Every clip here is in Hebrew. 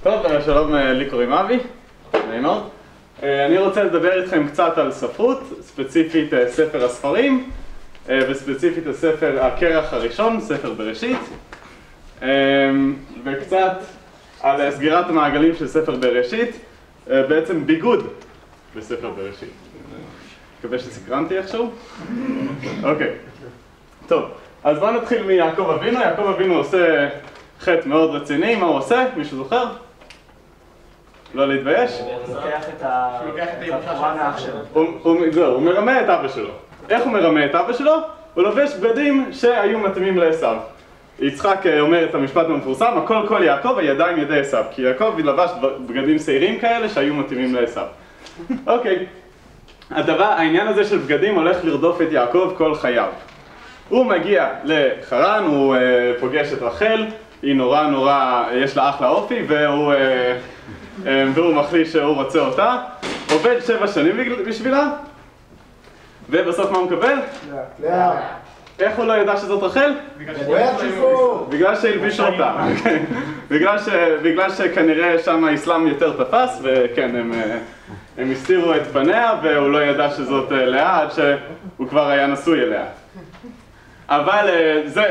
טוב, שלום, לי קוראים אבי, נעים מאוד. אני רוצה לדבר איתכם קצת על ספרות, ספציפית ספר הספרים, וספציפית הספר הקרח הראשון, ספר בראשית, וקצת על סגירת המעגלים של ספר בראשית, בעצם ביגוד בספר בראשית. מקווה שסקרנתי איכשהו? אוקיי, טוב, אז בואו נתחיל מיעקב אבינו. יעקב אבינו עושה חטא מאוד רציני. מה הוא עושה? מישהו זוכר? לא להתבייש? הוא לוקח את הבחורה מאח שלו. הוא מרמה את אבא שלו. איך הוא מרמה את אבא שלו? הוא לובש בגדים שהיו מתאימים לעשיו. יצחק אומר את המשפט המפורסם, הכל כל יעקב, הידיים ידי עשיו. כי יעקב לבש בגדים שעירים כאלה שהיו מתאימים לעשיו. אוקיי. העניין הזה של בגדים הולך לרדוף את יעקב כל חייו. הוא מגיע לחרן, הוא פוגש את רחל, היא נורא, יש לה אחלה אופי, והוא מחליט שהוא רוצה אותה. עובד 7 שנים בשבילה, ובסוף מה הוא מקבל? לאה. איך הוא לא ידע שזאת רחל? בגלל שהלבישו אותה. בגלל שכנראה שם האסלאם יותר תפס, וכן, הם הסתירו את פניה, והוא לא ידע שזאת לאה עד שהוא כבר היה נשוי אליה. אבל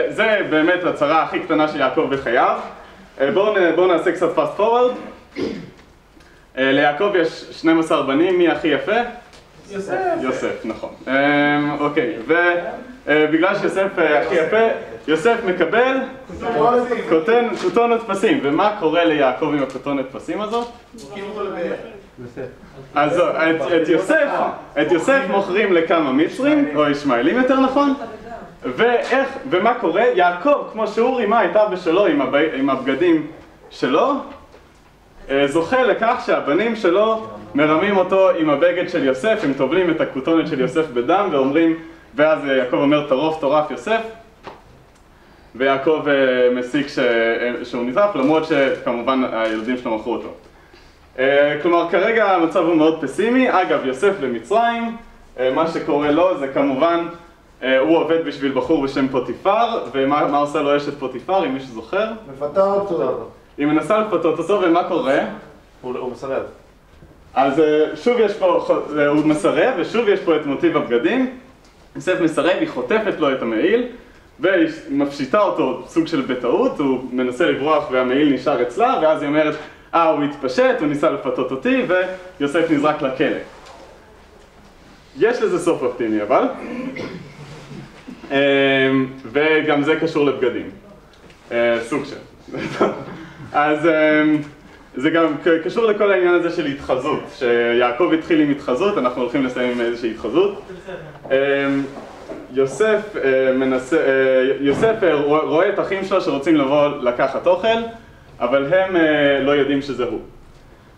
זה באמת הצרה הכי קטנה של יעקב בחייו. בואו נעשה קצת fast forward. ליעקב יש 12 בנים, מי הכי יפה? יוסף. יוסף, נכון. אוקיי, ובגלל שיוסף הכי יפה, יוסף מקבל כותונת פסים. ומה קורה ליעקב עם הכותונת פסים הזאת? אז את יוסף מוכרים לכמה מצרים, או ישמעאלים יותר נכון. ומה קורה? יעקב, כמו שהוא רימה את אבא שלו עם הבגדים שלו, זוכה לכך שהבנים שלו מרמים אותו עם הבגד של יוסף, הם טובלים את הכותונת של יוסף בדם ואומרים, ואז יעקב אומר טרוף יוסף, ויעקב מסיק שהוא נטרף, למרות שכמובן הילדים שלו מכרו אותו. כלומר, כרגע המצב הוא מאוד פסימי. אגב, יוסף במצרים, מה שקורה לו זה כמובן, הוא עובד בשביל בחור בשם פוטיפר, ומה עושה לו אשת פוטיפר, אם מישהו זוכר? מפתה אותו. היא מנסה לפתות אותו, ומה קורה? הוא מסרב. אז שוב יש פה, הוא מסרב, ושוב יש פה את מוטיב הבגדים. יוסף מסרב, היא חוטפת לו את המעיל, והיא מפשיטה אותו סוג של בטעות, הוא מנסה לברוח והמעיל נשאר אצלה, ואז היא אומרת, הוא התפשט, הוא ניסה לפתות אותי, ויוסף נזרק לכלא. יש לזה סוף אופטימי, אבל? וגם זה קשור לבגדים. סוג של. אז זה גם קשור לכל העניין הזה של התחזות, שיעקב התחיל עם התחזות, אנחנו הולכים לסיים עם איזושהי התחזות. יוסף רואה את אחים שלו שרוצים לבוא לקחת אוכל, אבל הם לא יודעים שזה הוא.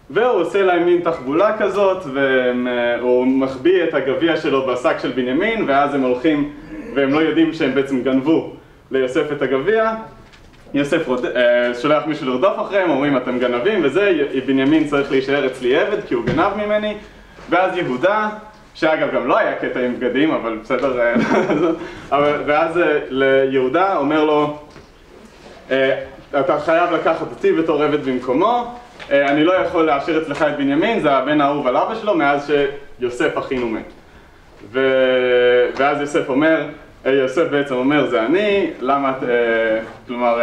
והוא עושה להם מין תחבולה כזאת, והוא מחביא את הגביע שלו בשק של בנימין, ואז הם הולכים, והם לא יודעים שהם בעצם גנבו ליוסף את הגביע. יוסף שולח מישהו לרדוף אחריהם, אומרים אתם גנבים וזה, בנימין צריך להישאר אצלי עבד כי הוא גנב ממני. ואז יהודה, שאגב גם לא היה קטע עם בגדים, אבל בסדר, ואז ליהודה אומר לו, אתה חייב לקחת אותי בתור עבד במקומו, אני לא יכול להשאיר אצלך את בנימין, זה הבן האהוב על אבא שלו מאז שיוסף אחינו מת. ואז יוסף בעצם אומר, זה אני, למה, כלומר,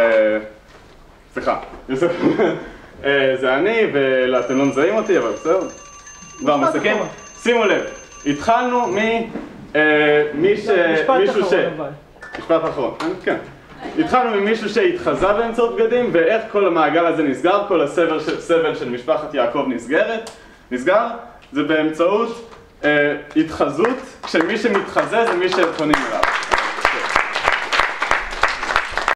יוסף, זה אני, ואתם לא מזהים אותי, אבל בסדר. כבר מסכם. שימו לב, התחלנו משפט אחרון, כן. התחלנו ממישהו שהתחזה באמצעות בגדים, ואיך כל המעגל הזה נסגר, כל הסבל של משפחת יעקב נסגר, זה באמצעות התחזות, כשמי שמתחזה זה מי שפונים אליו.